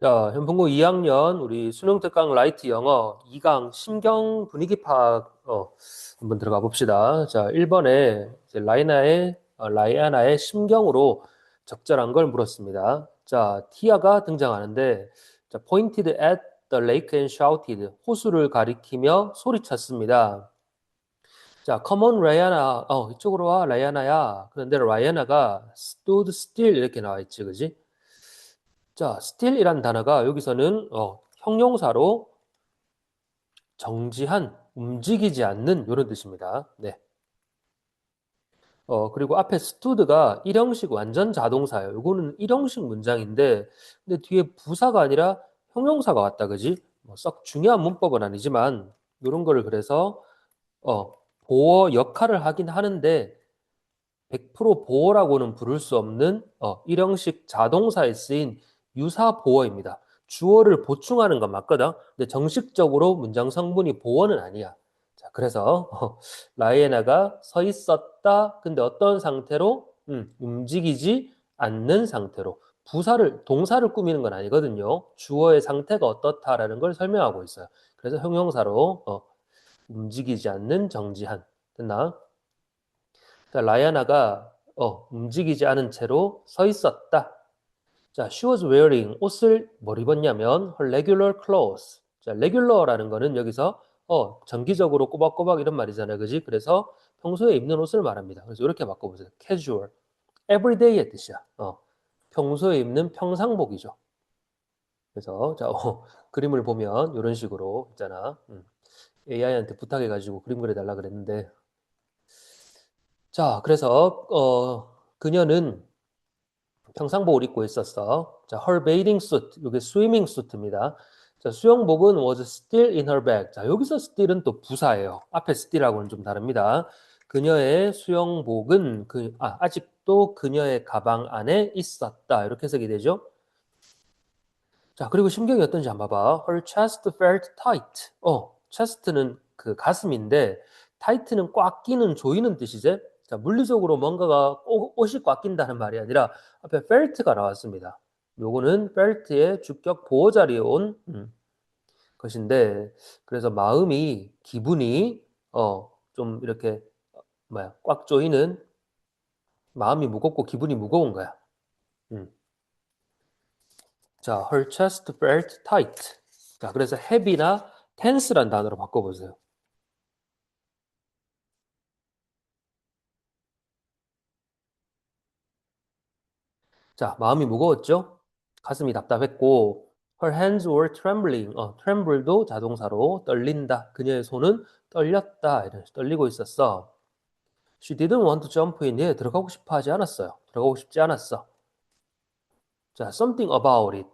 자, 현풍고 2학년 우리 수능 특강 라이트 영어 2강 심경 분위기 파악 한번 들어가 봅시다. 자, 1번에 라이아나의 심경으로 적절한 걸 물었습니다. 자, 티아가 등장하는데 자, pointed at the lake and shouted 호수를 가리키며 소리쳤습니다. 자, come on 라이아나. 이쪽으로 와 라이아나야. 그런데 라이아나가 stood still 이렇게 나와 있지. 그지? 자, still이란 단어가 여기서는 형용사로 정지한, 움직이지 않는 이런 뜻입니다. 네. 그리고 앞에 stood가 일형식 완전 자동사예요. 이거는 일형식 문장인데, 근데 뒤에 부사가 아니라 형용사가 왔다, 그지? 썩 중요한 문법은 아니지만 이런 거를 그래서 보어 역할을 하긴 하는데 100% 보어라고는 부를 수 없는 일형식 자동사에 쓰인 유사 보어입니다. 주어를 보충하는 건 맞거든. 근데 정식적으로 문장 성분이 보어는 아니야. 자, 그래서 라이에나가 서 있었다. 근데 어떤 상태로? 움직이지 않는 상태로. 동사를 꾸미는 건 아니거든요. 주어의 상태가 어떻다라는 걸 설명하고 있어요. 그래서 형용사로 움직이지 않는 정지한. 됐나? 자, 라이아나가 움직이지 않은 채로 서 있었다. 자, she was wearing 옷을 뭘 입었냐면 her regular clothes. 자, regular라는 거는 여기서 정기적으로 꼬박꼬박 이런 말이잖아요. 그지? 그래서 평소에 입는 옷을 말합니다. 그래서 이렇게 바꿔보세요. casual. everyday의 뜻이야. 평소에 입는 평상복이죠. 그래서 자, 그림을 보면 이런 식으로 있잖아. AI한테 부탁해가지고 그림 그려달라 그랬는데 자, 그래서 그녀는 평상복을 입고 있었어. 자, her bathing suit. 이게 swimming suit입니다. 자, 수영복은 was still in her bag. 자, 여기서 still은 또 부사예요. 앞에 still하고는 좀 다릅니다. 그녀의 수영복은 아직도 그녀의 가방 안에 있었다. 이렇게 해석이 되죠. 자, 그리고 심경이 어떤지 한번 봐봐. Her chest felt tight. chest는 그 가슴인데 tight는 꽉 끼는 조이는 뜻이지. 자, 물리적으로 뭔가가 옷이 꽉 낀다는 말이 아니라 앞에 felt가 나왔습니다. 요거는 felt의 주격 보호 자리에 온 것인데 그래서 기분이 좀 이렇게 꽉 조이는 마음이 무겁고 기분이 무거운 거야. 음. 자, her chest felt tight. 자, 그래서 heavy나 tense란 단어로 바꿔보세요. 자, 마음이 무거웠죠? 가슴이 답답했고, her hands were trembling. tremble도 자동사로 떨린다. 그녀의 손은 떨렸다. 이런 떨리고 있었어. She didn't want to jump in. 예, 들어가고 싶어 하지 않았어요. 들어가고 싶지 않았어. 자, something about it.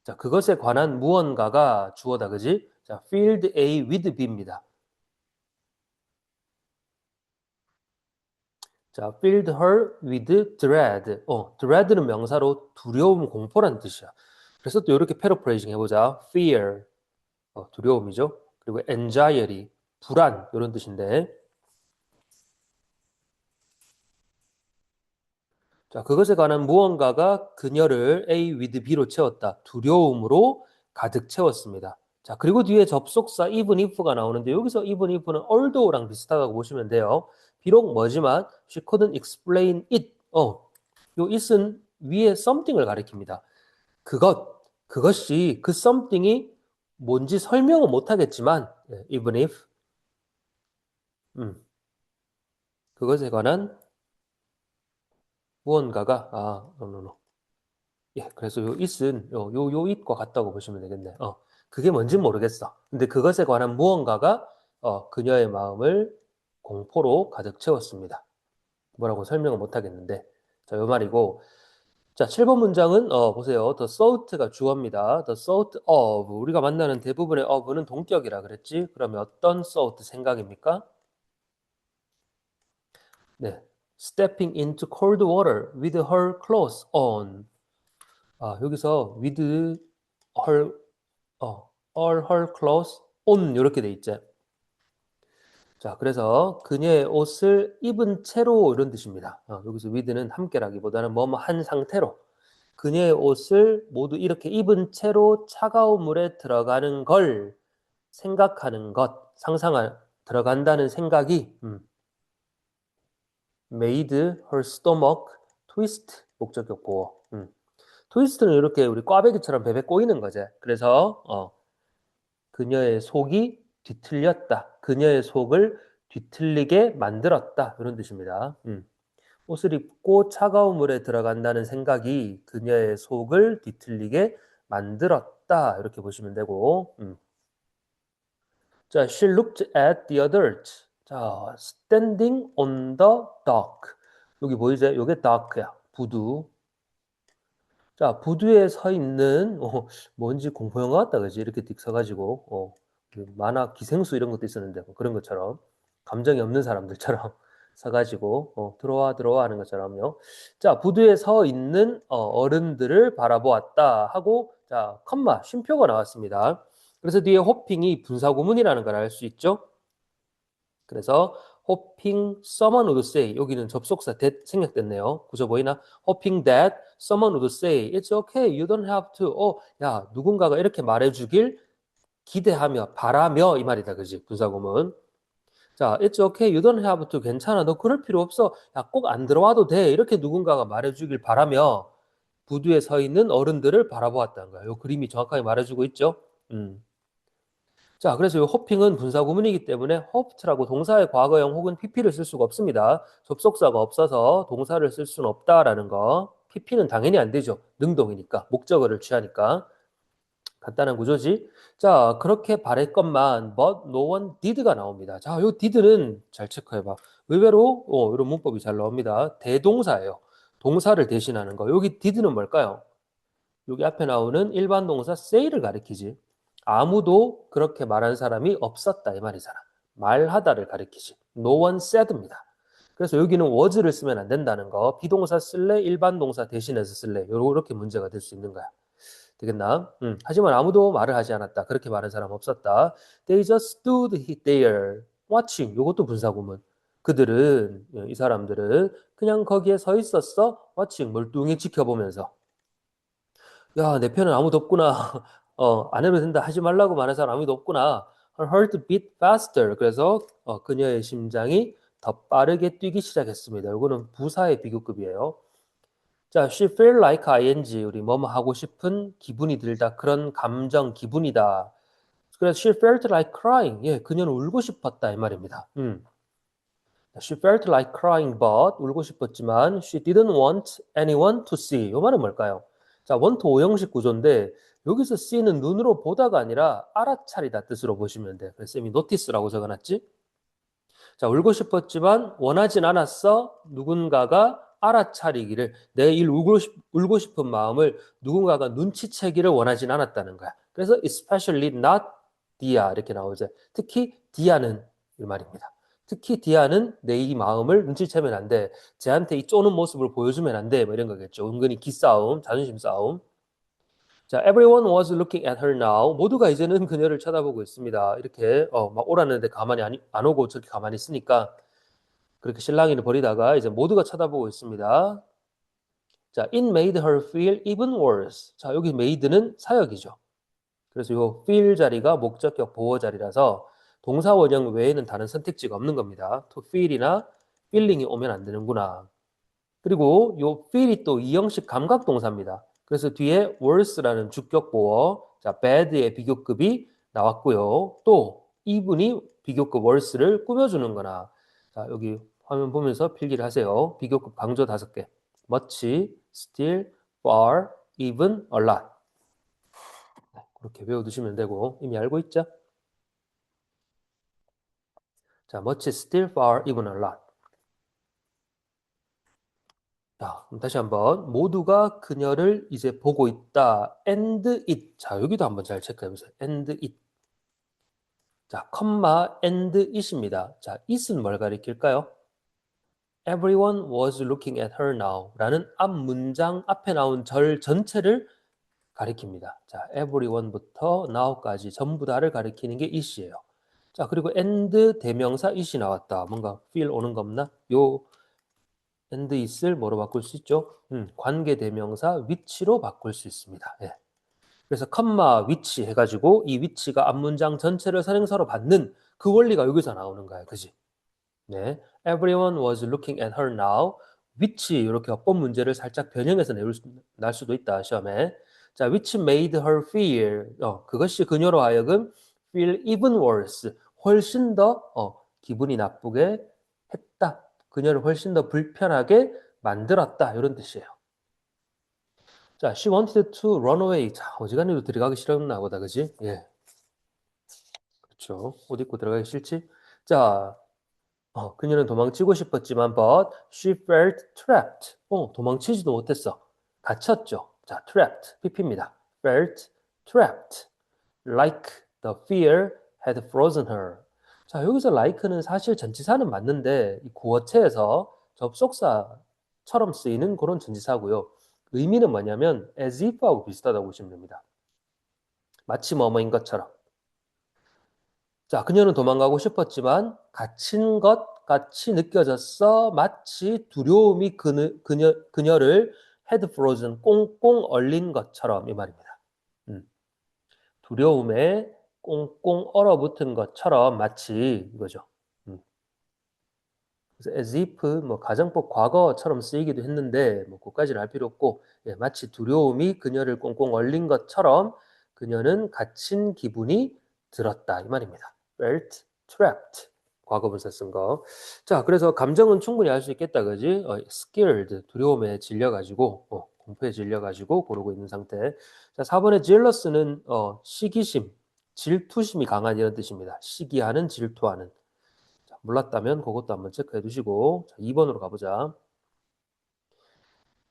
자, 그것에 관한 무언가가 주어다, 그지? 자, filled A with B입니다. 자, filled her with dread. dread는 명사로 두려움, 공포란 뜻이야. 그래서 또 이렇게 패러프레이징 해보자. fear, 두려움이죠. 그리고 anxiety, 불안 이런 뜻인데. 자, 그것에 관한 무언가가 그녀를 A with B로 채웠다. 두려움으로 가득 채웠습니다. 자, 그리고 뒤에 접속사 even if가 나오는데 여기서 even if는 although랑 비슷하다고 보시면 돼요. 비록 뭐지만 she couldn't explain it. 요 it은 위에 something을 가리킵니다. 그것이 그 something이 뭔지 설명은 못하겠지만 even if 그것에 관한 무언가가 no, no, no. 예, 그래서 요 it은 요 it과 같다고 보시면 되겠네. 그게 뭔진 모르겠어. 근데 그것에 관한 무언가가 그녀의 마음을 공포로 가득 채웠습니다. 뭐라고 설명을 못 하겠는데. 자, 요 말이고. 자, 7번 문장은 보세요. The thought가 주어입니다. The thought of. 우리가 만나는 대부분의 of는 동격이라 그랬지. 그러면 어떤 thought 생각입니까? 네. Stepping into cold water with her clothes on. 여기서 with her all her clothes on 이렇게 돼 있죠. 자, 그래서 그녀의 옷을 입은 채로 이런 뜻입니다. 여기서 with는 함께라기보다는 뭐뭐 한 상태로 그녀의 옷을 모두 이렇게 입은 채로 차가운 물에 들어가는 걸 생각하는 것, 들어간다는 생각이 made her stomach twist. 목적격 보어. 트위스트는 이렇게 우리 꽈배기처럼 베베 꼬이는 거지. 그래서 그녀의 속이 뒤틀렸다. 그녀의 속을 뒤틀리게 만들었다. 이런 뜻입니다. 옷을 입고 차가운 물에 들어간다는 생각이 그녀의 속을 뒤틀리게 만들었다. 이렇게 보시면 되고. 자, she looked at the others. 자, standing on the dock. 여기 보이죠? 이게 dock야. 부두. 자, 부두에 서 있는 뭔지 공포영화 같다, 그지? 이렇게 딕 서가지고 그 만화 기생수 이런 것도 있었는데 뭐 그런 것처럼 감정이 없는 사람들처럼 서가지고 들어와 하는 것처럼요. 자, 부두에 서 있는 어른들을 바라보았다 하고 자, 컴마 쉼표가 나왔습니다. 그래서 뒤에 호핑이 분사구문이라는 걸 알 수 있죠. 그래서 hoping someone would say 여기는 접속사 that 생략됐네요. 구조 보이나? hoping that someone would say it's okay, you don't have to. 야, 누군가가 이렇게 말해주길 기대하며 바라며 이 말이다, 그지? 분사구문. 자, it's okay, you don't have to. 괜찮아, 너 그럴 필요 없어. 야, 꼭 안 들어와도 돼. 이렇게 누군가가 말해주길 바라며 부두에 서 있는 어른들을 바라보았다는 거야. 요 그림이 정확하게 말해주고 있죠. 자, 그래서 이 호핑은 분사구문이기 때문에 hoped라고 동사의 과거형 혹은 pp를 쓸 수가 없습니다. 접속사가 없어서 동사를 쓸 수는 없다라는 거. pp는 당연히 안 되죠. 능동이니까, 목적어를 취하니까. 간단한 구조지. 자, 그렇게 바랬건만 but no one did가 나옵니다. 자, 요 did는 잘 체크해봐. 의외로 이런 문법이 잘 나옵니다. 대동사예요. 동사를 대신하는 거. 여기 did는 뭘까요? 여기 앞에 나오는 일반 동사 say를 가리키지. 아무도 그렇게 말한 사람이 없었다 이 말이잖아. 말하다를 가리키지. No one said입니다. 그래서 여기는 was를 쓰면 안 된다는 거. 비동사 쓸래? 일반 동사 대신해서 쓸래? 이렇게 문제가 될 수 있는 거야. 되겠나? 하지만 아무도 말을 하지 않았다. 그렇게 말한 사람 없었다. They just stood there watching. 이것도 분사구문. 그들은, 이 사람들은 그냥 거기에 서 있었어. watching. 멀뚱히 지켜보면서. 야, 내 편은 아무도 없구나. 안 해도 된다. 하지 말라고 말하는 사람 아무도 없구나. Her heart beat faster. 그래서 그녀의 심장이 더 빠르게 뛰기 시작했습니다. 이거는 부사의 비교급이에요. 자, she felt like ing. 우리 뭐뭐 하고 싶은 기분이 들다. 그런 감정, 기분이다. 그래서 she felt like crying. 예, 그녀는 울고 싶었다 이 말입니다. She felt like crying, but 울고 싶었지만 she didn't want anyone to see. 이 말은 뭘까요? 자, 원투 오형식 구조인데 여기서 see는 눈으로 보다가 아니라 알아차리다 뜻으로 보시면 돼. 그래서 쌤이 notice라고 적어놨지? 자, 울고 싶었지만 원하진 않았어. 누군가가 알아차리기를 내 울고 싶은 마음을 누군가가 눈치채기를 원하진 않았다는 거야. 그래서 especially not Dia 이렇게 나오죠. 특히 디아는 이 말입니다. 특히 디아는 내 이 마음을 눈치채면 안 돼. 쟤한테 이 쪼는 모습을 보여주면 안 돼. 뭐 이런 거겠죠. 은근히 기싸움, 자존심 싸움. 자, everyone was looking at her now. 모두가 이제는 그녀를 쳐다보고 있습니다. 이렇게 막 오라는데 가만히 안 오고 저렇게 가만히 있으니까 그렇게 실랑이를 벌이다가 이제 모두가 쳐다보고 있습니다. 자, it made her feel even worse. 자, 여기 made는 사역이죠. 그래서 이 feel 자리가 목적격 보호 자리라서 동사 원형 외에는 다른 선택지가 없는 겁니다. to feel이나 feeling이 오면 안 되는구나. 그리고 이 feel이 또 이형식 감각 동사입니다. 그래서 뒤에 worse라는 주격 보어, 자, bad의 비교급이 나왔고요. 또 이분이 비교급 worse를 꾸며주는 거나, 자, 여기 화면 보면서 필기를 하세요. 비교급 강조 5개. much, still, far, even, a lot. 그렇게 외워두시면 되고 이미 알고 있죠? 자, much, still, far, even, a lot. 자, 그럼 다시 한번 모두가 그녀를 이제 보고 있다. and it. 자, 여기도 한번 잘 체크해보세요. and it. 자, 컴마 and it입니다. 자, it은 뭘 가리킬까요? Everyone was looking at her now 라는 앞 문장 앞에 나온 절 전체를 가리킵니다. 자, everyone부터 now까지 전부 다를 가리키는 게 it이에요. 자, 그리고 and 대명사 it이 나왔다. 뭔가 feel 오는 거 없나? 요 and is를 뭐로 바꿀 수 있죠? 관계대명사 which로 바꿀 수 있습니다. 예. 그래서 컴마 which 해가지고 이 which가 앞문장 전체를 선행사로 받는 그 원리가 여기서 나오는 거야. 그지? 네. Everyone was looking at her now. which 이렇게 어법 문제를 살짝 변형해서 날 수도 있다. 시험에. 자, which made her feel. 그것이 그녀로 하여금 feel even worse. 훨씬 더 기분이 나쁘게 했다. 그녀를 훨씬 더 불편하게 만들었다. 이런 뜻이에요. 자, she wanted to run away. 자, 어지간히도 들어가기 싫었나 보다. 그지? 예. 그렇죠. 옷 입고 들어가기 싫지? 자, 그녀는 도망치고 싶었지만 but she felt trapped. 도망치지도 못했어. 갇혔죠. 자, trapped. pp입니다. felt trapped. like the fear had frozen her. 자, 여기서 like는 사실 전치사는 맞는데 이 구어체에서 접속사처럼 쓰이는 그런 전치사고요. 의미는 뭐냐면 as if하고 비슷하다고 보시면 됩니다. 마치 뭐뭐인 것처럼. 자, 그녀는 도망가고 싶었지만 갇힌 것 같이 느껴졌어. 마치 두려움이 그녀를 had frozen, 꽁꽁 얼린 것처럼 이 말입니다. 두려움에 꽁꽁 얼어붙은 것처럼 마치 이거죠. 그래서 as if 뭐 가정법 과거처럼 쓰이기도 했는데 뭐 그까지는 할 필요 없고 마치 두려움이 그녀를 꽁꽁 얼린 것처럼 그녀는 갇힌 기분이 들었다 이 말입니다. felt trapped 과거분사 쓴 거. 자, 그래서 감정은 충분히 알 수 있겠다, 그지? scared 두려움에 질려가지고 공포에 질려가지고 고르고 있는 상태. 자, 4번의 jealous는 시기심, 질투심이 강한 이런 뜻입니다. 시기하는, 질투하는. 자, 몰랐다면 그것도 한번 체크해 두시고. 자, 2번으로 가보자.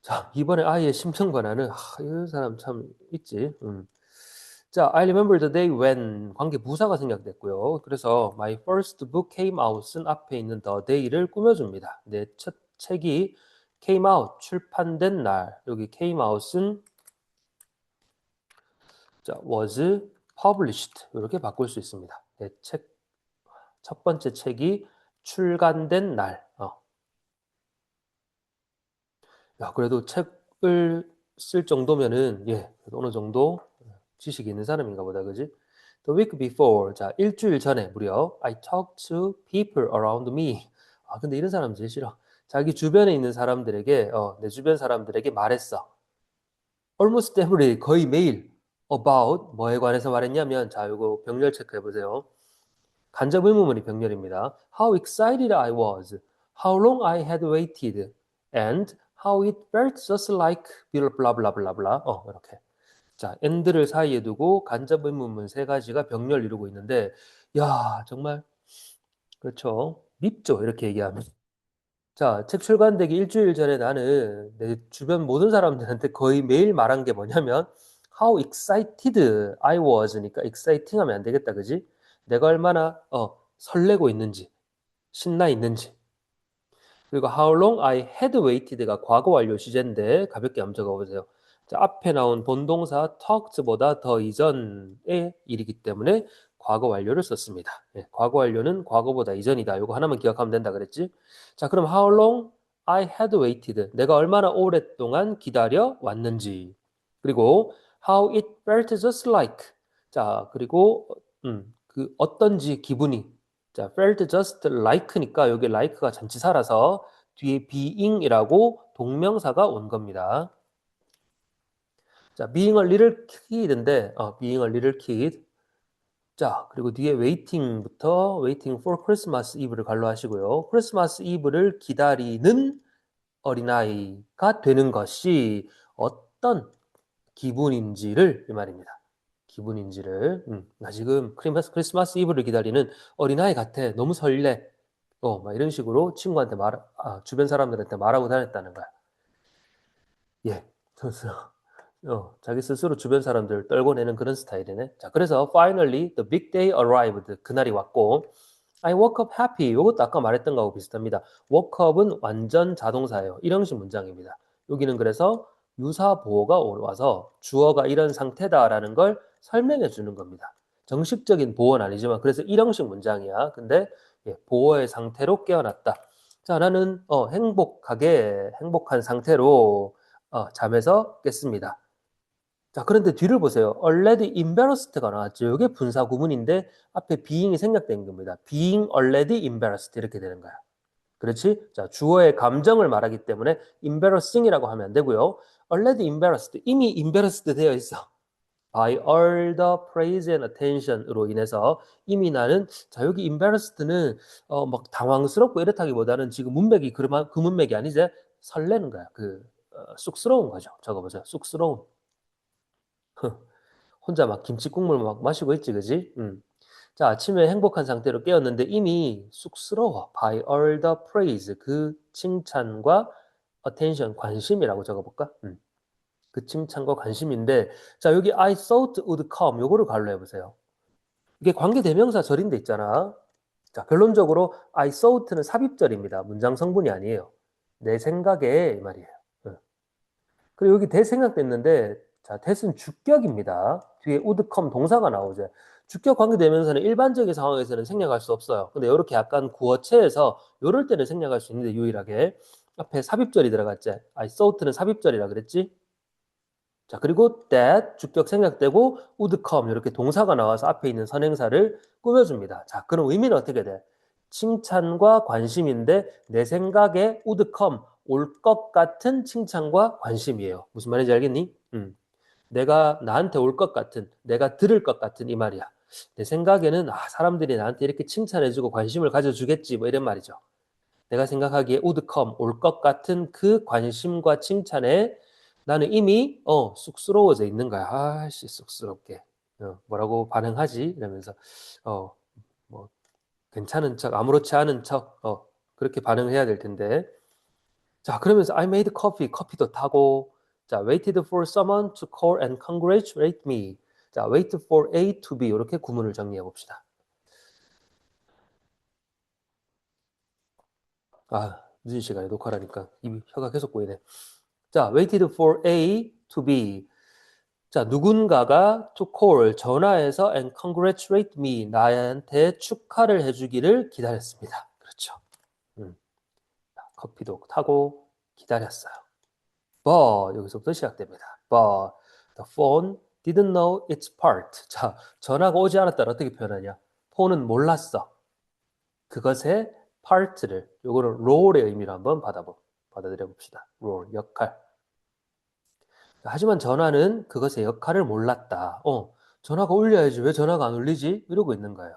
자, 이번에 아이의 심정 변화는 이런 사람 참 있지. 자, I remember the day when 관계 부사가 생략됐고요. 그래서 my first book came out은 앞에 있는 the day를 꾸며줍니다. 내 첫 책이 came out, 출판된 날. 여기 came out은 자, was published 이렇게 바꿀 수 있습니다. 내 책, 첫 번째 책이 출간된 날. 야, 그래도 책을 쓸 정도면은 그래도 어느 정도 지식이 있는 사람인가 보다, 그지? The week before, 자, 일주일 전에 무려 I talked to people around me. 근데 이런 사람 제일 싫어. 자기 주변에 있는 사람들에게, 내 주변 사람들에게 말했어. Almost every, 거의 매일 about 뭐에 관해서 말했냐면, 자, 이거 병렬 체크해 보세요. 간접 의문문이 병렬입니다. How excited I was, how long I had waited, and how it felt just like blah blah blah blah. 이렇게. 자, and를 사이에 두고 간접 의문문 세 가지가 병렬 이루고 있는데, 야, 정말 그렇죠. 밉죠. 이렇게 얘기하면. 자, 책 출간되기 일주일 전에 나는 내 주변 모든 사람들한테 거의 매일 말한 게 뭐냐면 how excited I was니까 exciting 하면 안 되겠다. 그지? 내가 얼마나 설레고 있는지, 신나 있는지. 그리고 how long I had waited가 과거 완료 시제인데 가볍게 한번 적어보세요. 자, 앞에 나온 본동사 talked보다 더 이전의 일이기 때문에 과거 완료를 썼습니다. 과거 완료는 과거보다 이전이다. 이거 하나만 기억하면 된다 그랬지? 자, 그럼 how long I had waited. 내가 얼마나 오랫동안 기다려 왔는지. 그리고 how it felt just like. 자, 그리고 그 어떤지 기분이. 자, felt just like니까 여기 like가 전치사라서 뒤에 being이라고 동명사가 온 겁니다. 자, being a little kid인데, being a little kid. 자, 그리고 뒤에 waiting부터 waiting for Christmas Eve를 갈로하시고요. 크리스마스 이브를 기다리는 어린아이가 되는 것이 어떤 기분인지를 이 말입니다. 기분인지를. 나 지금 크리스마스 이브를 기다리는 어린아이 같아. 너무 설레. 막 이런 식으로 친구한테 주변 사람들한테 말하고 다녔다는 거야. 예. 자기 스스로 주변 사람들을 떨궈내는 그런 스타일이네. 자, 그래서 finally the big day arrived. 그날이 왔고 I woke up happy. 이것도 아까 말했던 거하고 비슷합니다. woke up은 완전 자동사예요. 일형식 문장입니다. 여기는 그래서 유사 보어가 와서 주어가 이런 상태다라는 걸 설명해 주는 겁니다. 정식적인 보어는 아니지만 그래서 일형식 문장이야. 근데 보어의 상태로 깨어났다. 자, 나는 행복한 상태로 잠에서 깼습니다. 자, 그런데 뒤를 보세요. already embarrassed가 나왔죠. 이게 분사 구문인데 앞에 being이 생략된 겁니다. being already embarrassed 이렇게 되는 거야. 그렇지? 자, 주어의 감정을 말하기 때문에 embarrassing이라고 하면 안 되고요. already embarrassed, 이미 embarrassed 되어 있어. by all the praise and attention으로 인해서 이미 나는 자, 여기 embarrassed는 막 당황스럽고 이렇다기보다는 지금 문맥이 그 문맥이 아니지 설레는 거야. 쑥스러운 거죠. 적어보자. 쑥스러운. 혼자 막 김치 국물 막 마시고 있지, 그지? 자, 아침에 행복한 상태로 깨었는데 이미 쑥스러워. by all the praise. 그 칭찬과 attention, 관심이라고 적어볼까? 그 칭찬과 관심인데, 자, 여기 I thought would come. 요거를 갈로 해보세요. 이게 관계대명사 절인데 있잖아. 자, 결론적으로 I thought는 삽입절입니다. 문장 성분이 아니에요. 내 생각에 이 말이에요. 그리고 여기 대 생략됐는데 자, 대은 주격입니다. 뒤에 would come 동사가 나오죠. 주격 관계대명사는 일반적인 상황에서는 생략할 수 없어요. 근데 이렇게 약간 구어체에서 이럴 때는 생략할 수 있는데 유일하게 앞에 삽입절이 들어갔지. I thought는 삽입절이라 그랬지. 자, 그리고 that 주격 생략되고 would come 이렇게 동사가 나와서 앞에 있는 선행사를 꾸며줍니다. 자, 그럼 의미는 어떻게 돼? 칭찬과 관심인데 내 생각에 would come 올 것 같은 칭찬과 관심이에요. 무슨 말인지 알겠니? 내가 나한테 올 것 같은, 내가 들을 것 같은 이 말이야. 내 생각에는 사람들이 나한테 이렇게 칭찬해주고 관심을 가져주겠지 뭐 이런 말이죠. 내가 생각하기에 would come 올 것 같은 그 관심과 칭찬에 나는 이미 쑥스러워져 있는 거야. 아씨 쑥스럽게 뭐라고 반응하지? 이러면서 뭐 괜찮은 척 아무렇지 않은 척 그렇게 반응을 해야 될 텐데 자 그러면서 I made coffee 커피도 타고 자 waited for someone to call and congratulate me 자 wait for A to B 이렇게 구문을 정리해 봅시다. 늦은 시간에 녹화라니까 입이 혀가 계속 보이네. 자 waited for A to B 자, 누군가가 to call, 전화해서 and congratulate me, 나한테 축하를 해주기를 기다렸습니다. 그렇죠. 커피도 타고 기다렸어요. But, 여기서부터 시작됩니다. But the phone didn't know its part. 자, 전화가 오지 않았다라 어떻게 표현하냐? 폰은 몰랐어. 그것의 part를, 요거는 role의 의미로 한번 받아들여 봅시다. role, 역할. 하지만 전화는 그것의 역할을 몰랐다. 전화가 울려야지 왜 전화가 안 울리지? 이러고 있는 거예요.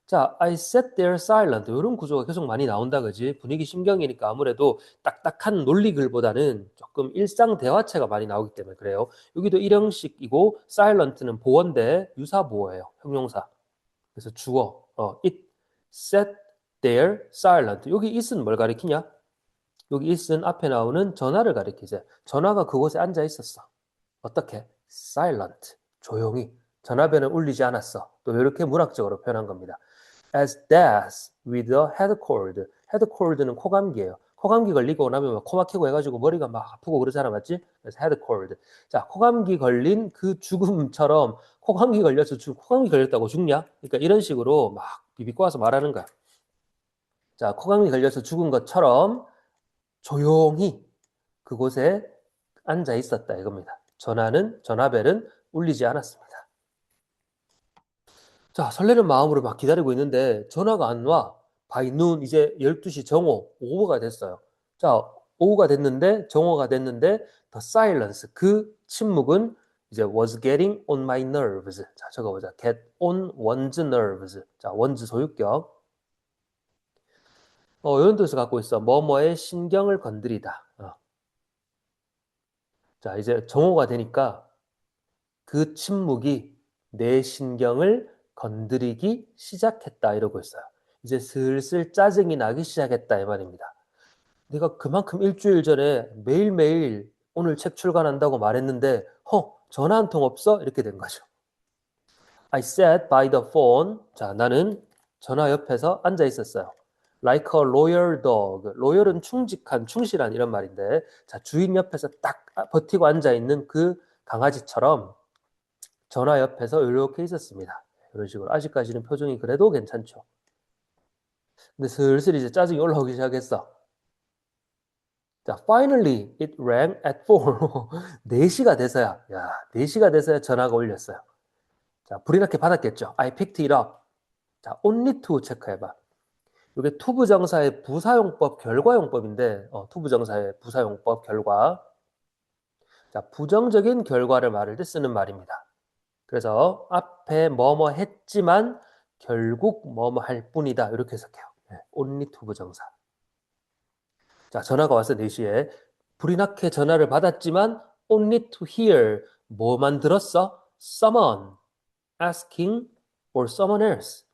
자, I sat there silent. 이런 구조가 계속 많이 나온다, 그지? 분위기 심경이니까 아무래도 딱딱한 논리글보다는 조금 일상 대화체가 많이 나오기 때문에 그래요. 여기도 일형식이고 silent는 보어인데 유사보어예요. 형용사. 그래서 주어. It sat there silent. 여기 it은 뭘 가리키냐? 여기 it은 앞에 나오는 전화를 가리키죠. 전화가 그곳에 앉아 있었어. 어떻게? silent. 조용히. 전화벨은 울리지 않았어. 또 이렇게 문학적으로 표현한 겁니다. as death with a head cold. head cold는 코감기예요. 코감기 걸리고 나면 막 코 막히고 해가지고 머리가 막 아프고 그러잖아, 맞지? 그래서 head cold. 자, 코감기 걸린 그 죽음처럼 코감기 걸렸다고 죽냐? 그러니까 이런 식으로 막 비비꼬아서 말하는 거야. 자, 코감기 걸려서 죽은 것처럼 조용히 그곳에 앉아 있었다 이겁니다. 전화벨은 울리지 않았습니다. 자, 설레는 마음으로 막 기다리고 있는데 전화가 안 와. by noon 이제 12시 정오, 오후가 됐어요. 자, 오후가 됐는데 정오가 됐는데 the silence 그 침묵은 이제 was getting on my nerves. 자, 적어보자. get on one's nerves. 자, one's 소유격. 이런 뜻을 갖고 있어. 뭐뭐의 신경을 건드리다. 자, 이제 정오가 되니까 그 침묵이 내 신경을 건드리기 시작했다 이러고 있어요. 이제 슬슬 짜증이 나기 시작했다 이 말입니다. 내가 그만큼 일주일 전에 매일매일 오늘 책 출간한다고 말했는데 전화 한 통 없어? 이렇게 된 거죠. I sat by the phone. 자, 나는 전화 옆에서 앉아 있었어요. Like a loyal dog. loyal은 충직한, 충실한 이런 말인데 자, 주인 옆에서 딱 버티고 앉아 있는 그 강아지처럼 전화 옆에서 이렇게 있었습니다. 이런 식으로 아직까지는 표정이 그래도 괜찮죠. 근데 슬슬 이제 짜증이 올라오기 시작했어. 자, finally it rang at 4. 4시가 돼서야, 야, 4시가 돼서야 전화가 울렸어요. 자, 불이 나게 받았겠죠. I picked it up. 자, only to 체크해봐. 이게 투부정사의 부사용법, 결과용법인데, 투부정사의 부사용법, 결과. 자, 부정적인 결과를 말할 때 쓰는 말입니다. 그래서 앞에 뭐뭐 했지만 결국 뭐뭐 할 뿐이다. 이렇게 해석해요. only 투부정사. 자, 전화가 와서 4시에 불이 나게 전화를 받았지만 only to hear 뭐만 들었어? Someone asking for someone else.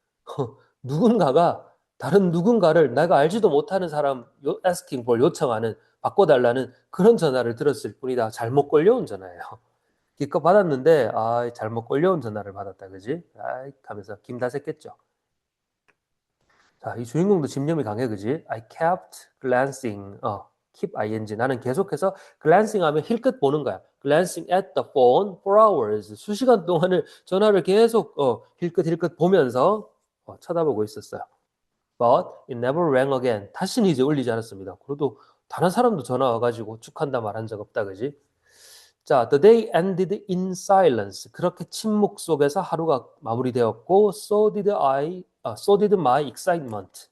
누군가가 다른 누군가를 내가 알지도 못하는 사람 asking for 요청하는 바꿔달라는 그런 전화를 들었을 뿐이다. 잘못 걸려온 전화예요. 기껏 받았는데 잘못 걸려온 전화를 받았다. 그지? 하면서 김다샜겠죠. 자, 이 주인공도 집념이 강해. 그지? I kept glancing. keep ing. 나는 계속해서 glancing 하면 힐끗 보는 거야. glancing at the phone for hours. 수시간 동안을 전화를 계속 힐끗 보면서 쳐다보고 있었어요. But it never rang again. 다시는 이제 울리지 않았습니다. 그래도 다른 사람도 전화 와가지고 축한다 말한 적 없다. 그지? 자, the day ended in silence. 그렇게 침묵 속에서 하루가 마무리되었고, so did my excitement.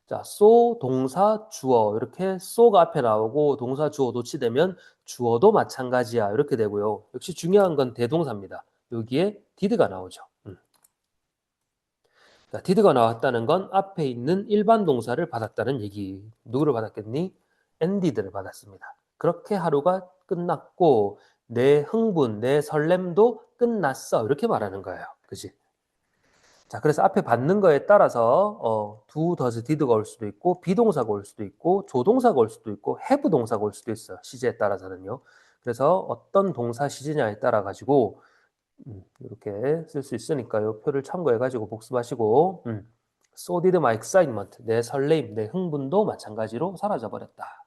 자, so 동사 주어 이렇게 so가 앞에 나오고 동사 주어 도치되면 주어도 마찬가지야 이렇게 되고요. 역시 중요한 건 대동사입니다. 여기에 did가 나오죠. 자, did가 나왔다는 건 앞에 있는 일반 동사를 받았다는 얘기. 누구를 받았겠니? ended를 받았습니다. 그렇게 하루가 끝났고 내 흥분, 내 설렘도 끝났어. 이렇게 말하는 거예요. 그지? 자, 그래서 앞에 받는 거에 따라서 do, does, did가 올 수도 있고 비동사가 올 수도 있고 조동사가 올 수도 있고 have 동사가 올 수도 있어요. 시제에 따라서는요. 그래서 어떤 동사 시제냐에 따라 가지고 이렇게 쓸 수 있으니까요. 표를 참고해 가지고 복습하시고 So did my excitement. 내 설레임, 내 흥분도 마찬가지로 사라져 버렸다.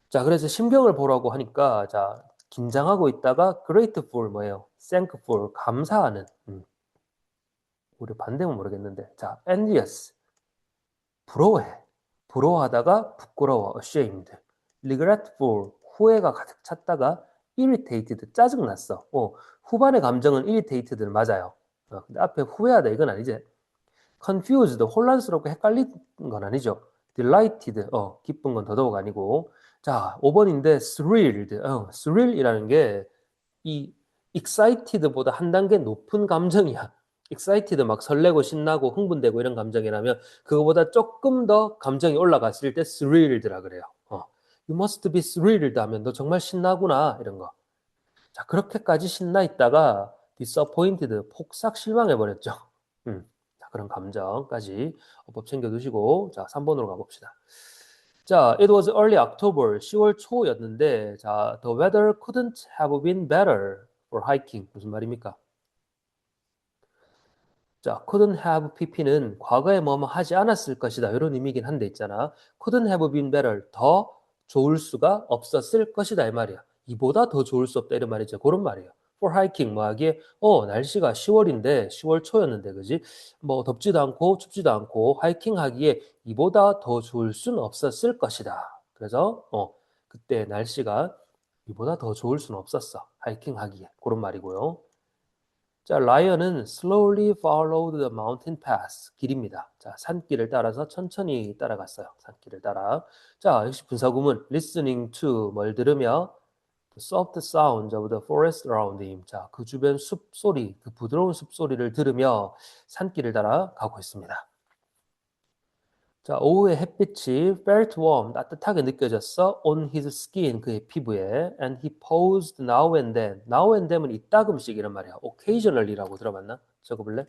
자, 그래서 심경을 보라고 하니까 자, 긴장하고 있다가 grateful 뭐예요? thankful 감사하는. 우리 반대면 모르겠는데. 자, envious 부러워해. 부러워하다가 부끄러워 ashamed. regretful 후회가 가득 찼다가 irritated 짜증났어. 후반의 감정은 irritated는 맞아요. 근데 앞에 후회하다 이건 아니지. confused 혼란스럽고 헷갈린 건 아니죠. delighted 기쁜 건 더더욱 아니고. 자, 5번인데 thrilled thrill이라는 게 이 excited보다 한 단계 높은 감정이야. excited 막 설레고 신나고 흥분되고 이런 감정이라면 그거보다 조금 더 감정이 올라갔을 때 thrilled라 그래요. You must be thrilled 하면 너 정말 신나구나 이런 거. 자, 그렇게까지 신나 있다가 disappointed 폭삭 실망해 버렸죠. 자, 그런 감정까지 법 챙겨 두시고 자, 3번으로 가봅시다. 자, it was early October, 10월 초였는데 자, the weather couldn't have been better for hiking. 무슨 말입니까? 자, couldn't have pp는 과거에 뭐뭐 하지 않았을 것이다. 이런 의미긴 한데 있잖아. couldn't have been better. 더 좋을 수가 없었을 것이다. 이 말이야. 이보다 더 좋을 수 없다. 이런 말이죠. 그런 말이에요. for hiking 뭐 하기에 날씨가 10월인데 10월 초였는데 그지? 뭐 덥지도 않고 춥지도 않고 하이킹 하기에 이보다 더 좋을 수는 없었을 것이다. 그래서 그때 날씨가 이보다 더 좋을 수는 없었어. 하이킹 하기에. 그런 말이고요. 자, 라이언은 slowly followed the mountain path. 길입니다. 자, 산길을 따라서 천천히 따라갔어요. 산길을 따라. 자, 역시 분사구문 listening to 뭘 들으며 the soft sounds of the forest around him. 자, 그 주변 숲소리, 그 부드러운 숲소리를 들으며 산길을 따라 가고 있습니다. 자, 오후의 햇빛이 felt warm, 따뜻하게 느껴졌어. on his skin, 그의 피부에. and he paused now and then. now and then은 이따금씩 이런 말이야. occasionally라고 들어봤나? 적어볼래?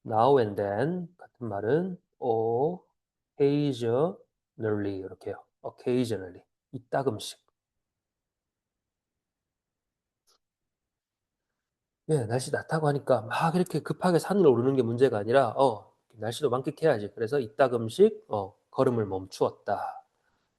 now and then 같은 말은 occasionally 이렇게요. occasionally, 이따금씩. 예, 날씨 낮다고 하니까 막 이렇게 급하게 산을 오르는 게 문제가 아니라 날씨도 만끽해야지. 그래서 이따금씩 걸음을 멈추었다.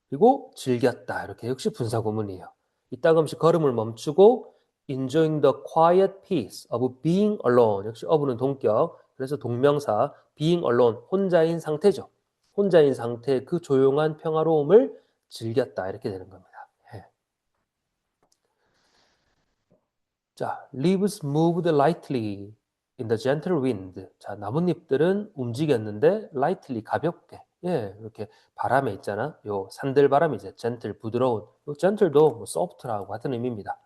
그리고 즐겼다. 이렇게 역시 분사구문이에요. 이따금씩 걸음을 멈추고 enjoying the quiet peace of being alone. 역시 of는 동격. 그래서 동명사 being alone 혼자인 상태죠. 혼자인 상태의 그 조용한 평화로움을 즐겼다. 이렇게 되는 겁니다. 예. 자, leaves moved lightly in the gentle wind. 자, 나뭇잎들은 움직였는데 lightly 가볍게. 예, 이렇게 바람에 있잖아. 요 산들바람이 이제 gentle 부드러운. 요 gentle도 뭐 soft라고 같은 의미입니다.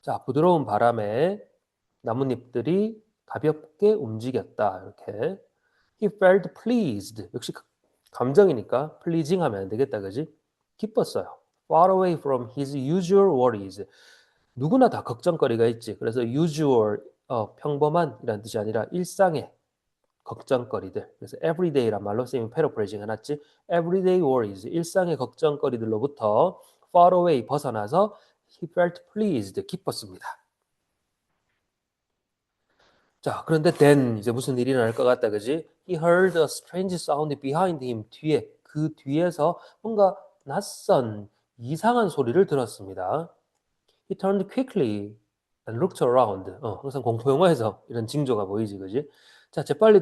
자, 부드러운 바람에 나뭇잎들이 가볍게 움직였다. 이렇게. He felt pleased. 역시 감정이니까 pleasing 하면 안 되겠다. 그지? 기뻤어요. Far away from his usual worries. 누구나 다 걱정거리가 있지. 그래서 usual 평범한이라는 뜻이 아니라 일상의 걱정거리들. 그래서 everyday란 말로 쓰이면 패러프레이징 해놨지. everyday worries. 일상의 걱정거리들로부터 far away 벗어나서 he felt pleased. 기뻤습니다. 자, 그런데 then 이제 무슨 일이 일어날 것 같다, 그지? He heard a strange sound behind him. 그 뒤에서 뭔가 낯선 이상한 소리를 들었습니다. He turned quickly and looked around. 항상 공포 영화에서 이런 징조가 보이지, 그지? 자, 재빨리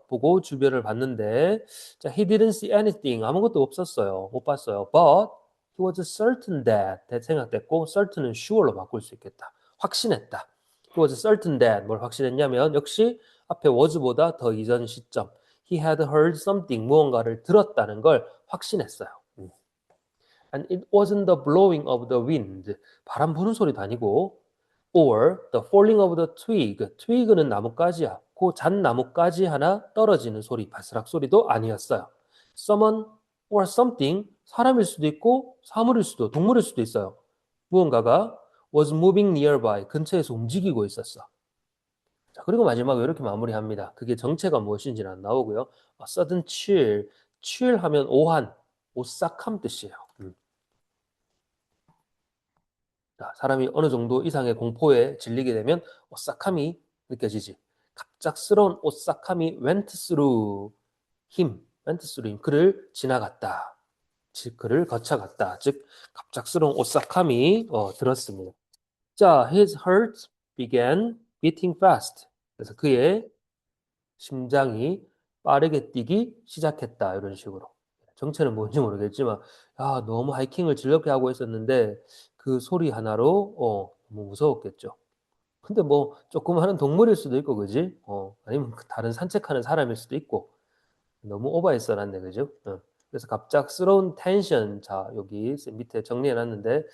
보고 주변을 봤는데, 자, he didn't see anything. 아무것도 없었어요. 못 봤어요. But he was certain that 생각됐고, certain은 sure로 바꿀 수 있겠다. 확신했다. He was certain that 뭘 확신했냐면 역시 앞에 was보다 더 이전 시점. He had heard something 무언가를 들었다는 걸 확신했어요. And it wasn't the blowing of the wind. 바람 부는 소리도 아니고 or the falling of the twig. twig는 나뭇가지야. 그 잣나뭇가지 하나 떨어지는 소리, 바스락 소리도 아니었어요. Someone or something, 사람일 수도 있고 사물일 수도, 동물일 수도 있어요. 무언가가 was moving nearby, 근처에서 움직이고 있었어. 자, 그리고 마지막으로 이렇게 마무리합니다. 그게 정체가 무엇인지는 안 나오고요. A sudden chill, chill 하면 오한, 오싹함 뜻이에요. 자, 사람이 어느 정도 이상의 공포에 질리게 되면 오싹함이 느껴지지. 갑작스러운 오싹함이 went through him, went through him, 그를 지나갔다. 즉, 그를 거쳐갔다. 즉, 갑작스러운 오싹함이 들었습니다. 자, his heart began beating fast. 그래서 그의 심장이 빠르게 뛰기 시작했다. 이런 식으로. 정체는 뭔지 모르겠지만, 야, 너무 하이킹을 즐겁게 하고 있었는데 그 소리 하나로 너무 무서웠겠죠. 근데 뭐 조금 하는 동물일 수도 있고, 그지? 아니면 다른 산책하는 사람일 수도 있고, 너무 오버했어놨네, 그죠? 그래서 갑작스러운 텐션, 자 여기 밑에 정리해놨는데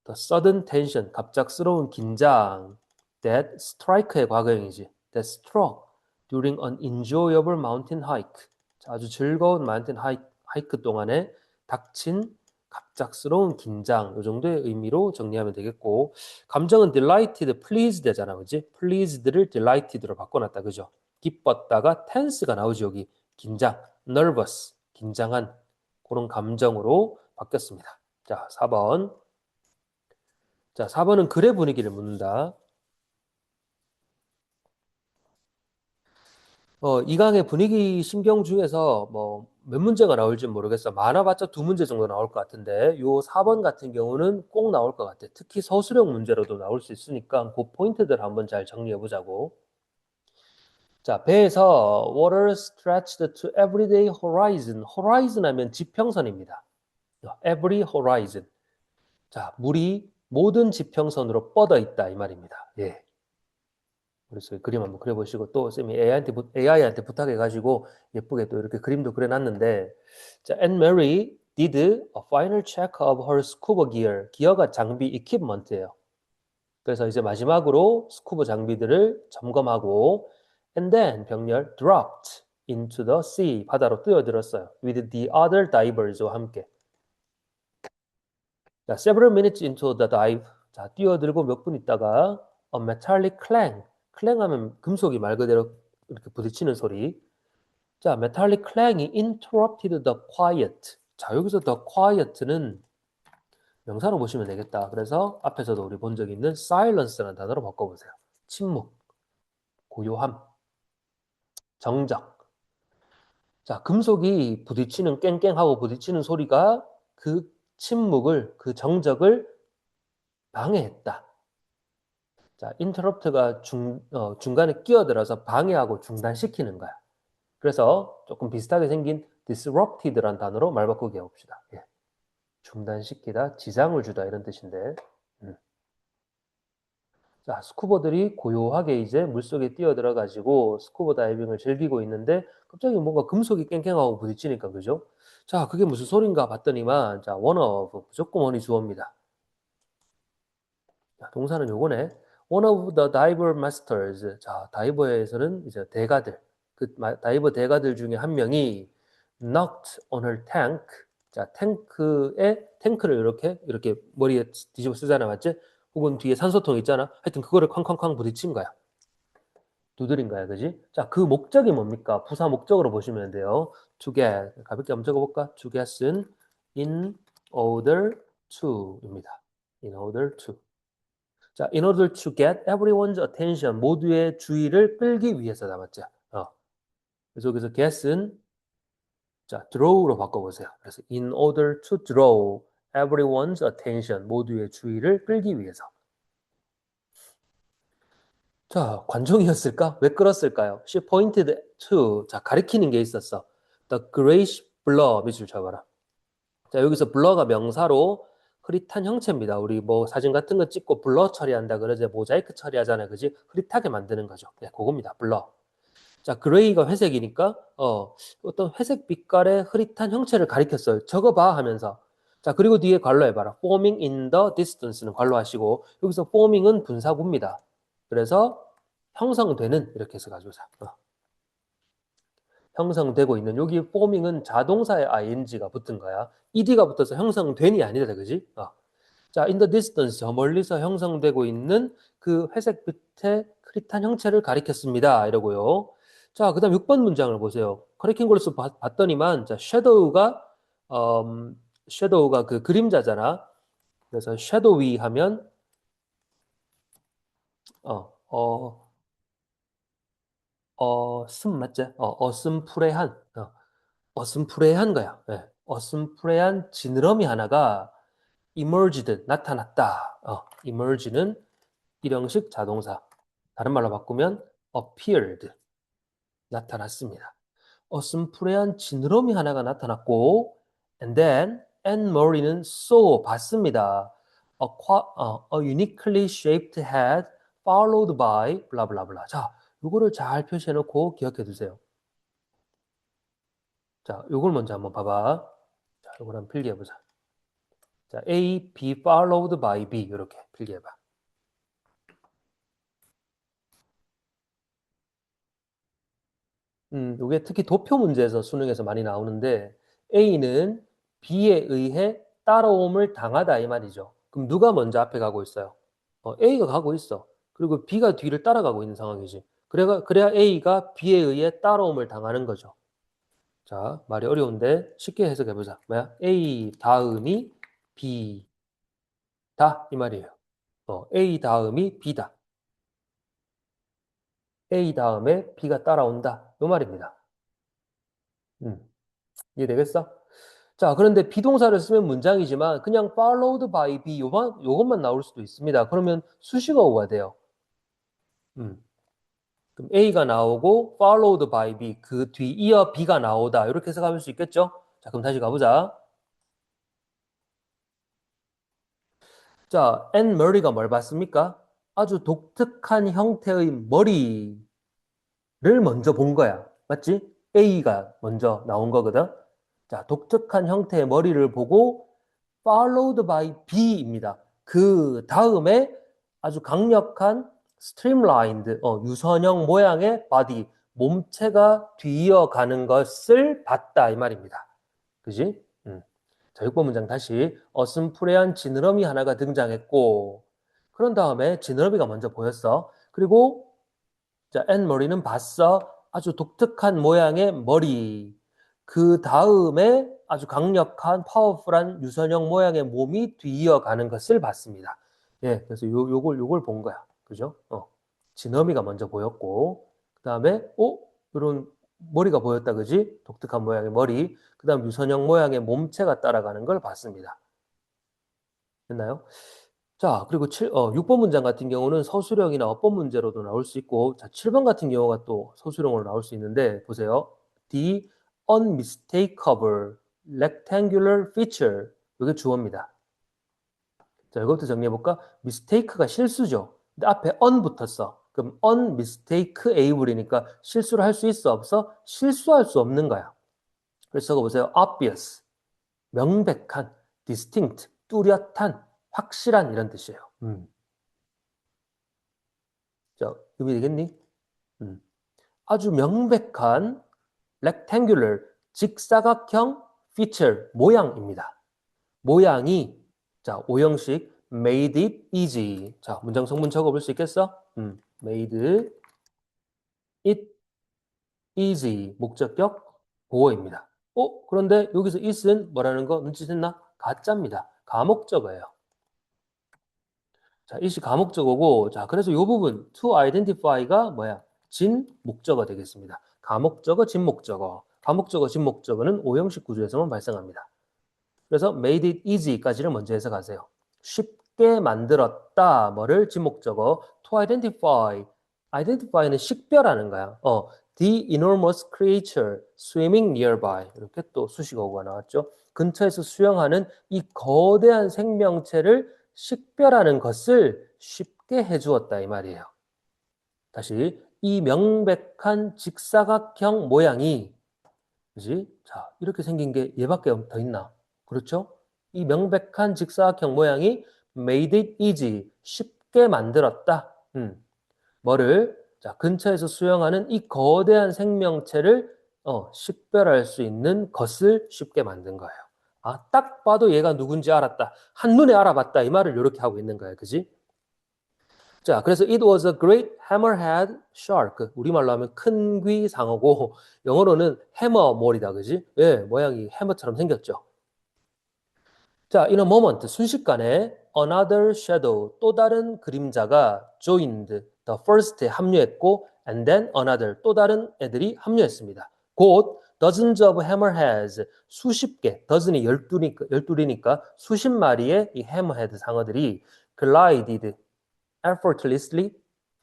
the sudden tension, 갑작스러운 긴장 that strike의 과거형이지. that struck during an enjoyable mountain hike. 자, 아주 즐거운 마운틴 하이크 동안에 닥친 갑작스러운 긴장, 이 정도의 의미로 정리하면 되겠고, 감정은 delighted, pleased 되잖아, 그지? pleased를 delighted로 바꿔놨다, 그죠? 기뻤다가 tense가 나오지, 여기. 긴장, nervous, 긴장한 그런 감정으로 바뀌었습니다. 자, 4번. 자, 4번은 글의 분위기를 묻는다. 이 강의 분위기 신경 중에서 뭐 몇 문제가 나올지 모르겠어. 많아봤자 2문제 정도 나올 것 같은데 요 4번 같은 경우는 꼭 나올 것 같아. 특히 서술형 문제로도 나올 수 있으니까 그 포인트들 한번 잘 정리해 보자고. 자, 배에서 water stretched to everyday horizon. horizon 하면 지평선입니다. every horizon. 자, 물이 모든 지평선으로 뻗어 있다 이 말입니다. 예. 그래서 그림 한번 그려보시고 또 쌤이 AI한테 부탁해가지고 예쁘게 또 이렇게 그림도 그려놨는데, 자, Anne Mary did a final check of her scuba gear. 기어가 장비 equipment예요. 그래서 이제 마지막으로 스쿠버 장비들을 점검하고 and then 병렬 dropped into the sea. 바다로 뛰어들었어요. with the other divers와 함께. 자, several minutes into the dive. 자, 뛰어들고 몇 분 있다가 a metallic clang. clang 하면 금속이 말 그대로 이렇게 부딪히는 소리. 자, metallic clang이 interrupted the quiet. 자, 여기서 the quiet는 명사로 보시면 되겠다. 그래서 앞에서도 우리 본 적 있는 silence라는 단어로 바꿔보세요. 침묵, 고요함, 정적. 자, 금속이 부딪히는 깽깽하고 부딪히는 소리가 그 침묵을, 그 정적을 방해했다. 자, interrupt가 중간에 끼어들어서 방해하고 중단시키는 거야. 그래서 조금 비슷하게 생긴 disrupted라는 단어로 말 바꾸기 해봅시다. 예. 중단시키다, 지장을 주다 이런 뜻인데 자, 스쿠버들이 고요하게 이제 물속에 뛰어들어가지고 스쿠버 다이빙을 즐기고 있는데 갑자기 뭔가 금속이 깽깽하고 부딪히니까 그죠? 자, 그게 무슨 소린가 봤더니만 자, one of 무조건 원이 주어입니다. 자, 동사는 요거네. One of the diver masters. 자, 다이버에서는 이제 대가들, 다이버 대가들 중에 한 명이 knocked on her tank. 자, 탱크를 이렇게 머리에 뒤집어 쓰잖아, 맞지? 혹은 뒤에 산소통 있잖아. 하여튼 그거를 쾅쾅쾅 부딪힌 거야. 두드린 거야, 그지? 자, 그 목적이 뭡니까? 부사 목적으로 보시면 돼요. To get. 가볍게 한번 적어볼까? To get은 in order to입니다. In order to. 자, in order to get everyone's attention, 모두의 주의를 끌기 위해서다, 맞죠? 그래서 여기서 get은 자, draw로 바꿔보세요. 그래서 in order to draw everyone's attention, 모두의 주의를 끌기 위해서. 자, 관종이었을까? 왜 끌었을까요? She pointed to, 자, 가리키는 게 있었어. The grayish blur, 밑줄 쳐봐라. 자, 여기서 blur가 명사로 흐릿한 형체입니다. 우리 뭐 사진 같은 거 찍고 블러 처리한다 그러지 모자이크 처리하잖아요. 그지? 흐릿하게 만드는 거죠. 네, 그겁니다. 블러. 자, 그레이가 회색이니까 어떤 회색 빛깔의 흐릿한 형체를 가리켰어요. 저거 봐 하면서. 자, 그리고 뒤에 괄호 해봐라. forming in the distance는 괄호 하시고 여기서 forming은 분사구입니다. 그래서 형성되는 이렇게 해서 가져오자. 형성되고 있는 여기 forming은 자동사의 ing가 붙은 거야. ed가 붙어서 형성된이 아니다, 그지? 자, in the distance, 저 멀리서 형성되고 있는 그 회색 빛의 흐릿한 형체를 가리켰습니다. 이러고요. 자, 그 다음 6번 문장을 보세요. 가리킨 걸로 봤더니만, 자, shadow가 그 그림자잖아. 그래서 shadowy 하면, 맞지? 어슴푸레한 거야. 네. 어슴푸레한 지느러미 하나가 emerged, 나타났다. emerge는 일형식 자동사. 다른 말로 바꾸면 appeared, 나타났습니다. 어슴푸레한 지느러미 하나가 나타났고 and then Anne Murray는 saw, 봤습니다. A uniquely shaped head followed by 블라블라블라. 자, 요거를 잘 표시해놓고 기억해 두세요. 자, 요걸 먼저 한번 봐봐. 자, 요걸 한번 필기해보자. 자, A, B followed by B 이렇게 필기해봐. 요게 특히 도표 문제에서 수능에서 많이 나오는데 A는 B에 의해 따라옴을 당하다 이 말이죠. 그럼 누가 먼저 앞에 가고 있어요? A가 가고 있어. 그리고 B가 뒤를 따라가고 있는 상황이지. 그래야 A가 B에 의해 따라옴을 당하는 거죠. 자, 말이 어려운데 쉽게 해석해보자. 뭐야? A 다음이 B다 이 말이에요. A 다음이 B다. A 다음에 B가 따라온다. 이 말입니다. 이해되겠어? 자, 그런데 비동사를 쓰면 문장이지만 그냥 followed by be 요것만 나올 수도 있습니다. 그러면 수식어가 돼요. 그럼 A가 나오고 followed by B, 그 뒤 이어 B가 나오다. 이렇게 해석할 수 있겠죠? 자, 그럼 다시 가보자. 자, Anne Murray가 뭘 봤습니까? 아주 독특한 형태의 머리를 먼저 본 거야. 맞지? A가 먼저 나온 거거든. 자, 독특한 형태의 머리를 보고 followed by B입니다. 그 다음에 아주 강력한 streamlined, 유선형 모양의 body, 몸체가 뒤이어가는 것을 봤다 이 말입니다. 그지? 자, 6번 문장 다시. 어슴푸레한 지느러미 하나가 등장했고 그런 다음에 지느러미가 먼저 보였어. 그리고 자, 앤 머리는 봤어. 아주 독특한 모양의 머리. 그 다음에 아주 강력한 파워풀한 유선형 모양의 몸이 뒤이어가는 것을 봤습니다. 예, 그래서 요걸 본 거야. 그죠? 지너미가 먼저 보였고, 그 다음에, 이런 머리가 보였다, 그지? 독특한 모양의 머리. 그 다음 유선형 모양의 몸체가 따라가는 걸 봤습니다. 됐나요? 자, 그리고 6번 문장 같은 경우는 서술형이나 어법 문제로도 나올 수 있고, 자, 7번 같은 경우가 또 서술형으로 나올 수 있는데, 보세요. the unmistakable rectangular feature. 이게 주어입니다. 자, 이것부터 정리해볼까? mistake가 실수죠. 근데 앞에 un 붙었어. 그럼 unmistakable이니까 실수를 할 수 있어? 없어? 실수할 수 없는 거야. 그래서 적어보세요. obvious, 명백한, distinct, 뚜렷한, 확실한 이런 뜻이에요. 자, 의미되겠니? 아주 명백한 rectangular, 직사각형 feature, 모양입니다. 모양이, 자, 오형식 made it easy. 자, 문장 성분 적어볼 수 있겠어? made it easy. 목적격 보어입니다. 그런데 여기서 it은 뭐라는 거 눈치챘나? 가짜입니다. 가목적어예요. 자, it이 가목적어고, 자, 그래서 이 부분 to identify가 뭐야? 진 목적어 되겠습니다. 가목적어, 진 목적어. 가목적어, 진 목적어는 오형식 구조에서만 발생합니다. 그래서 made it easy까지를 먼저 해석하세요. 쉽게 만들었다. 뭐를? 진목적어 to identify. identify는 식별하는 거야. the enormous creature swimming nearby. 이렇게 또 수식어가 나왔죠. 근처에서 수영하는 이 거대한 생명체를 식별하는 것을 쉽게 해주었다 이 말이에요. 다시 이 명백한 직사각형 모양이, 그지? 자, 이렇게 생긴 게 얘밖에 더 있나? 그렇죠? 이 명백한 직사각형 모양이 made it easy, 쉽게 만들었다. 뭐를? 자, 근처에서 수영하는 이 거대한 생명체를 식별할 수 있는 것을 쉽게 만든 거예요. 아, 딱 봐도 얘가 누군지 알았다. 한눈에 알아봤다. 이 말을 이렇게 하고 있는 거야. 그지? 자, 그래서 it was a great hammerhead shark. 우리말로 하면 큰 귀 상어고 영어로는 해머몰이다. 그지? 예, 모양이 해머처럼 생겼죠. 자, in a moment, 순식간에 another shadow, 또 다른 그림자가 joined the first에 합류했고 and then another, 또 다른 애들이 합류했습니다. 곧 dozens of hammerheads, 수십 개, dozen이 12니까 수십 마리의 이 hammerhead 상어들이 glided effortlessly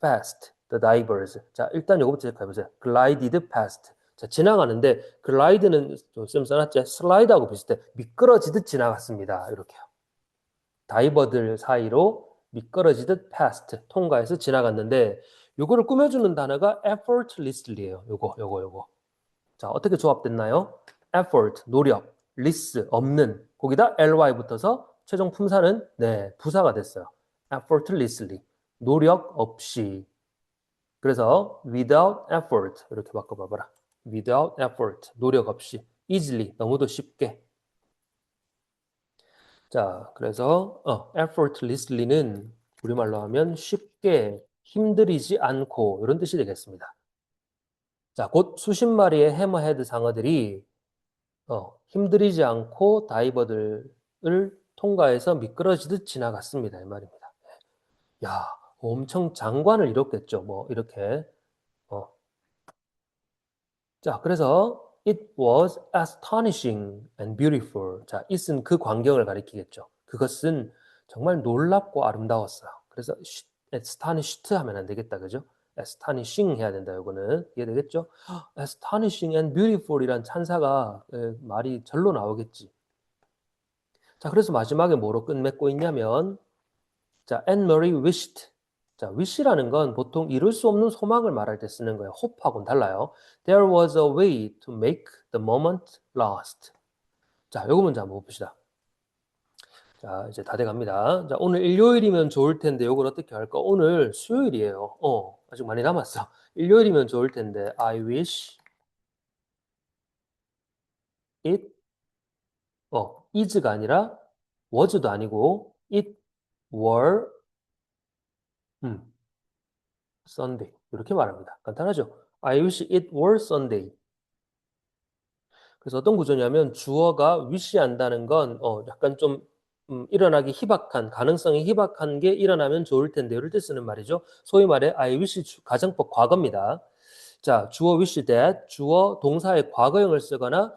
past the divers. 자, 일단 이거부터 체크해보세요. glided past. 자, 지나가는데 글라이드는 좀 써놨죠. 슬라이드하고 비슷해. 미끄러지듯 지나갔습니다. 이렇게요. 다이버들 사이로 미끄러지듯 past, 통과해서 지나갔는데 요거를 꾸며주는 단어가 effortlessly예요. 요거. 자, 어떻게 조합됐나요? effort, 노력, less, 없는. 거기다 ly 붙어서 최종 품사는 부사가 됐어요. effortlessly, 노력 없이. 그래서 without effort 이렇게 바꿔봐봐라. without effort, 노력 없이. easily, 너무도 쉽게. 자, 그래서 effortlessly는 우리말로 하면 쉽게, 힘들이지 않고 이런 뜻이 되겠습니다. 자, 곧 수십 마리의 해머헤드 상어들이 힘들이지 않고 다이버들을 통과해서 미끄러지듯 지나갔습니다. 이 말입니다. 야, 엄청 장관을 이뤘겠죠. 뭐 이렇게. 자, 그래서 it was astonishing and beautiful. 자, it은 그 광경을 가리키겠죠. 그것은 정말 놀랍고 아름다웠어요. 그래서 astonished 하면 안 되겠다. 그죠? astonishing 해야 된다. 이거는 이해되겠죠? astonishing and beautiful 이란 찬사가 말이 절로 나오겠지. 자, 그래서 마지막에 뭐로 끝맺고 있냐면 자, Anne Marie wished. 자, wish라는 건 보통 이룰 수 없는 소망을 말할 때 쓰는 거예요. hope하고는 달라요. There was a way to make the moment last. 자, 요거 먼저 한번 봅시다. 자, 이제 다 돼갑니다. 자, 오늘 일요일이면 좋을 텐데 요걸 어떻게 할까? 오늘 수요일이에요. 아직 많이 남았어. 일요일이면 좋을 텐데 I wish it is가 아니라 was도 아니고 it were Sunday. 이렇게 말합니다. 간단하죠? I wish it were Sunday. 그래서 어떤 구조냐면 주어가 wish한다는 건 약간 좀 일어나기 희박한, 가능성이 희박한 게 일어나면 좋을 텐데 이럴 때 쓰는 말이죠. 소위 말해 I wish 가정법 과거입니다. 자, 주어 wish that, 주어 동사의 과거형을 쓰거나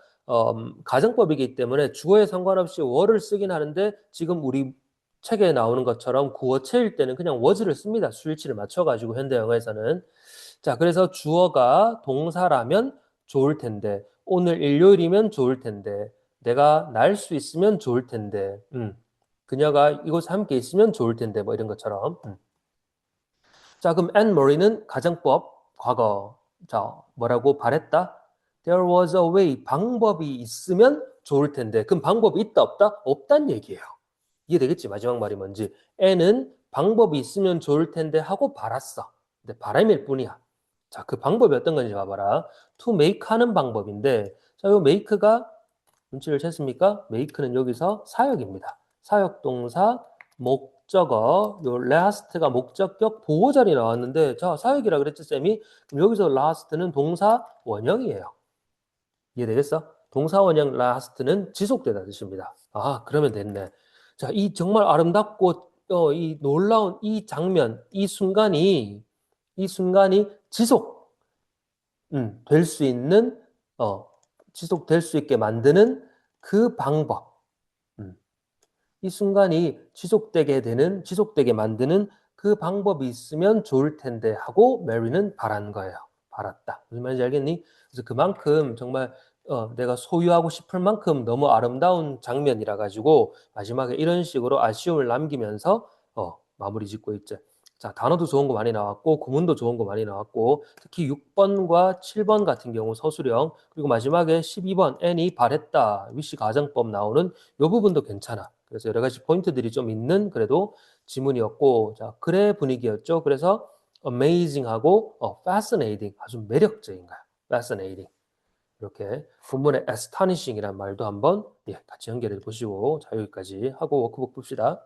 가정법이기 때문에 주어에 상관없이 were를 쓰긴 하는데 지금 우리 책에 나오는 것처럼 구어체일 때는 그냥 was를 씁니다. 수일치를 맞춰가지고 현대 영어에서는. 자, 그래서 주어가 동사라면 좋을 텐데, 오늘 일요일이면 좋을 텐데, 내가 날 수 있으면 좋을 텐데, 그녀가 이곳에 함께 있으면 좋을 텐데, 뭐 이런 것처럼. 자, 그럼 앤 머리는 가정법, 과거. 자, 뭐라고 바랬다? There was a way. 방법이 있으면 좋을 텐데. 그럼 방법이 있다, 없다? 없단 얘기예요. 이해되겠지? 마지막 말이 뭔지. 앤은 방법이 있으면 좋을 텐데 하고 바랐어. 근데 바람일 뿐이야. 자, 그 방법이 어떤 건지 봐봐라. to make 하는 방법인데, 자, 요 make가 눈치를 챘습니까? make는 여기서 사역입니다. 사역동사, 목적어, 요 last가 목적격 보호자리 나왔는데, 자, 사역이라 그랬지, 쌤이? 그럼 여기서 last는 동사 원형이에요. 이해되겠어? 동사 원형 last는 지속되다 뜻입니다. 아, 그러면 됐네. 자, 이 정말 아름답고 이 놀라운 이 장면, 이 순간이 지속 될 수 있는 지속될 수 있게 만드는 그 방법. 이 순간이 지속되게 만드는 그 방법이 있으면 좋을 텐데 하고 메리는 바란 거예요. 바랐다. 무슨 말인지 알겠니? 그래서 그만큼 정말 내가 소유하고 싶을 만큼 너무 아름다운 장면이라 가지고 마지막에 이런 식으로 아쉬움을 남기면서 마무리 짓고 있죠. 자, 단어도 좋은 거 많이 나왔고 구문도 좋은 거 많이 나왔고 특히 6번과 7번 같은 경우 서술형 그리고 마지막에 12번 N이 바랬다. 위시 가정법 나오는 이 부분도 괜찮아. 그래서 여러 가지 포인트들이 좀 있는 그래도 지문이었고 자, 글의 분위기였죠. 그래서 amazing하고 fascinating 아주 매력적인 거야. fascinating. 이렇게 본문의 astonishing이란 말도 한번 같이 연결해 보시고 자, 여기까지 하고 워크북 봅시다.